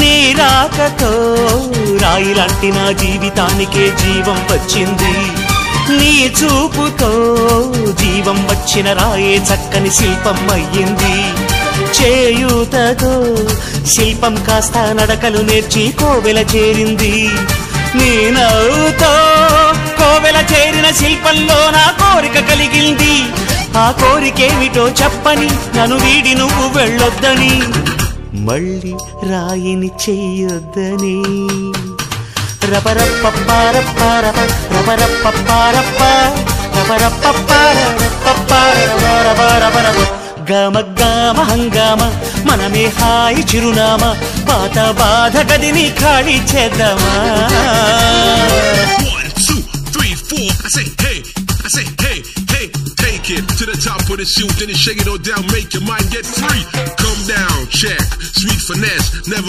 నీ రాకతో రాయిలాంటి నా జీవితానికే జీవం వచ్చింది నీ చూపుతో జీవం వచ్చిన రాయే చక్కని శిల్పం అయ్యింది చేయూతతో శిల్పం కాస్త నడకలు నేర్చి కోవెల చేరింది నీ నవ్వుతో కోవెల చేరిన శిల్పంలో నా కోరిక కలిగింది ఆ కోరికేమిటో చెప్పని నన్ను వీడి నువ్వు వెళ్ళొద్దని మళ్ళీ రాయిని చెయ్యొద్దని రపరప్పపారప్పారప రపరప్పపారప్ప రపరప్పపారపపారపపారపపారపపారప గమ గమ హంగామ మనమే హాయి చిరునామా పాత బాధ గదిని ఖాళీ చేద్దామా 1 2 3 4 I say hey hey take it to the top of the shoot then you shake it all down make your mind get free come down check sweet finesse never